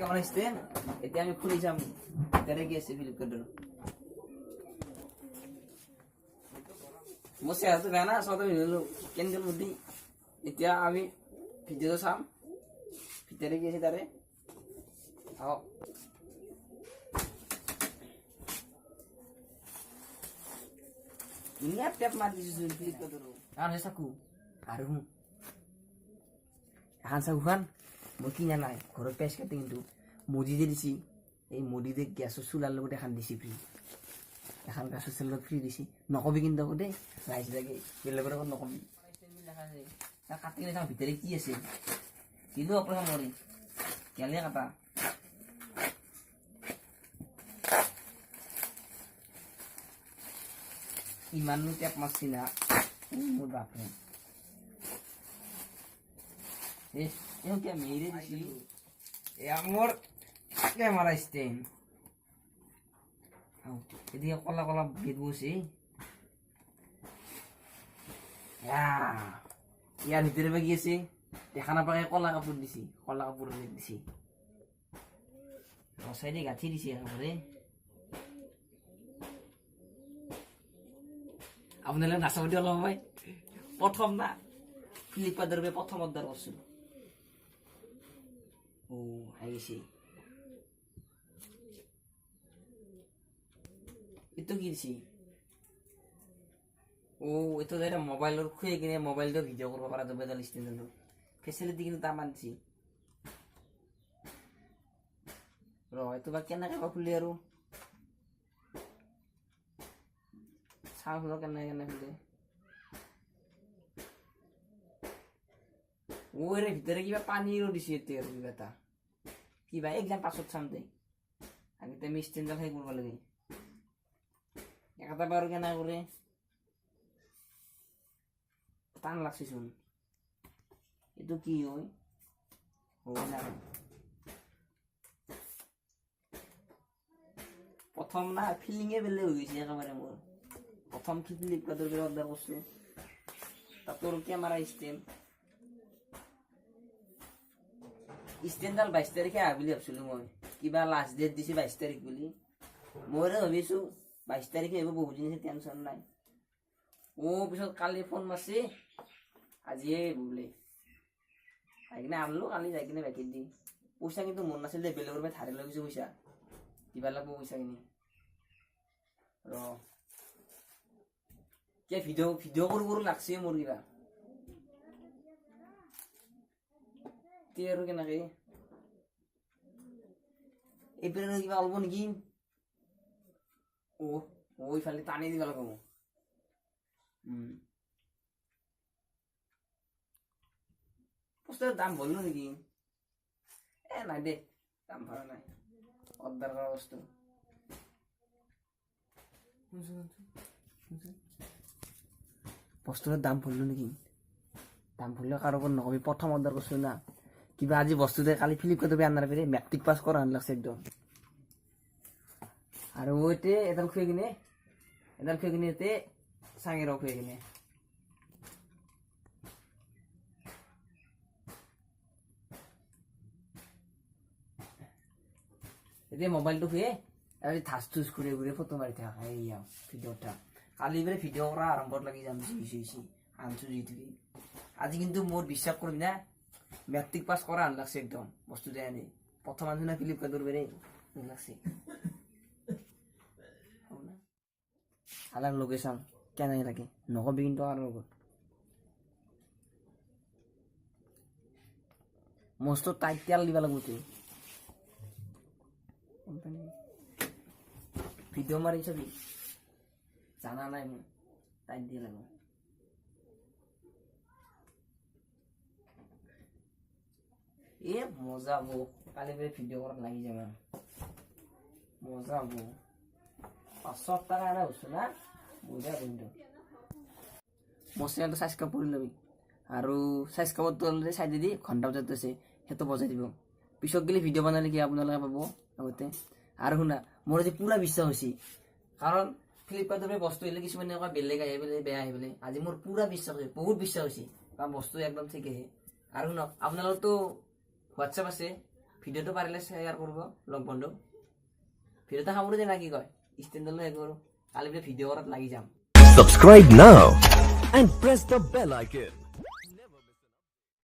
কেমন আসছেন এতে আমি খুলে যাম ভিতরে গিয়েছি ফ্লিপকার্টের বসে আছে না সব কেন্দ্রের মধ্যে এতিয়া আমি ভিডিও চাম ভিতরে গিয়েছি তারে Ingat tiap mati susun klik ke dulu. Kan saku. Haru. Han sakuhan. Mungkin nai. Korok pes ke tinggi tu. Modi je disi. Modi de gas susul lalu de han disi free. Han gas susul lalu free disi. Noko bikin tu de. Rice lagi. Bila berapa noko. Nah kating ni sama biteri kia sih. Itu apa yang mori? Kalian kata. Iman nu tiap masina mudah kan yang kayak mirip di sini ya amor kayak marah stain jadi kola begitu sih ya diterima bagi sih ya karena pakai kola kapur di sini di sini oh saya diganti di sini kapurnya আপনারা নাসা video লম ভাই প্রথম না ফ্লিপকার্টের প্রথম order করছিল ও আইছি এতো কিছি ও এতো যাইরা মোবাইলের খুঁয়ে কিনে মোবাইলটা ভিডিও করব পারা যাবে দা লিস্টেন জন্য ফ্যাসিলিটি কিন্তু দাম আনছি র এতো বা কেন কাবা খুলি আর সাউন্ড হলো কেন খুলে ওরে ভিতরে কিবা পানিরও দিছি এতে আর কিবাটা কিবা এক্সাম পাছত সামতে আগে তো আমি স্ট্যান্ডার খাই করব লাগে একটা বার কেন করে টান লাগছে শুন এতো কি হয় ও না প্রথম না ফিলিং এ বেলে হয়ে গেছে একেবারে মোর প্রথম কি ফ্লিপকার্টের অর্ডার করছো তারপর ক্যামেরা স্ট্যান্ডাল 22 তারিখে আবিলি ভাবছিল মই কিবা লাস্ট ডেট দিছি 22 তারিখ বলি মরে ভাবিছো 22 তারিখে এব বহু দিন টেনশন নাই ও পিছত কালি ফোন মারছি আজি বলে আইনা আনলো কালি যাই কিনে বাকি দি পয়সা কিন্তু মন নাছিল দে বেলেগৰ পৰা ধাৰে লৈ গৈছো পয়সা কিবা লাগব পয়সা কিনি ৰ কে ভিডিও কरू লাগছে মোৰ কিবা তে আৰু কেনেকে এইপিনে কিবা অলব নেকি ওইফালে টানি দিবা লাগব পোস্টার দাম বললো নাকি নাই দে দাম ভাড়া নাই অর্ডার করা বস্তু বস্তুর দাম পড়লো নাকি দাম পড়লে কারো নকবি প্রথম অর্ডার করছিল না কিবা আজি বস্তুতে কালি ফ্লিপকার্টে আনার পেরে ম্যাট্রিক পাস করা আনলাগছে একদম আর ওইতে এদাল খুঁয়ে কিনে এতে সাঙেরাও খুঁয়ে কিনে এতে মোবাইলটো খুঁয়ে ঠাস থুস ঘুরে ঘুরে ফটো মারি থাকা এই ভিডিওটা কালি বেড়ে ভিডিও করা আরম্ভ লাগি যাম আনছো তুই আজি কিন্তু মোর বিশ্বাস করবি না ম্যাট্রিক পাস করা আনলাগছে একদম বস্তু দেয় নে প্রথম আনছো না ফ্লিপকার্টের বেড়ে লাগছে আলার লোকেশন কেন লাগে নকবি কিন্তু আর মস্ত টাইট তেল দিবা লাগব তুই ভিডিও মারি ছবি জানা নাই মই টাইট দিয়ে লাগব এ মজা বো কালি বেড়ে ভিডিও করার লাগি যাবে মজা বো 500 টাকা আনা হচ্ছে না বুঝা কিন্তু মশলা সাইজ কাপড় লবি আর সাইজ কাপড় তোলে সাইড দি ঘন্টা বাজাতেছে হেতো বজাই দিব পিছত গেলে ভিডিও বানালে কি আপোনালোকে পাব আগতে আর শুনা মোর যে পুরা বিশ্বাস হয়েছি কারণ ফ্লিপকার্টের বস্তু এলে কিছু মানে বেলেগ আহি পেলে বেয়া আহি পেলে আজি মোর পুরা বিশ্বাস হয়েছে বহুত বিশ্বাস হয়েছে কারণ বস্তু একদম ঠিক আহে আর শুনক আপনার তো হোয়াটসঅ্যাপ আছে ভিডিঅ'টো পাৰিলে শ্বেয়াৰ কৰিব লগ বন্ধু ভিডিঅ'টো সামৰি দে না কি কয় ষ্টেণ্ডলৈ হে কৰোঁ কালি ভিডিঅ' কৰাত লাগি যাম Subscribe now and press the bell icon.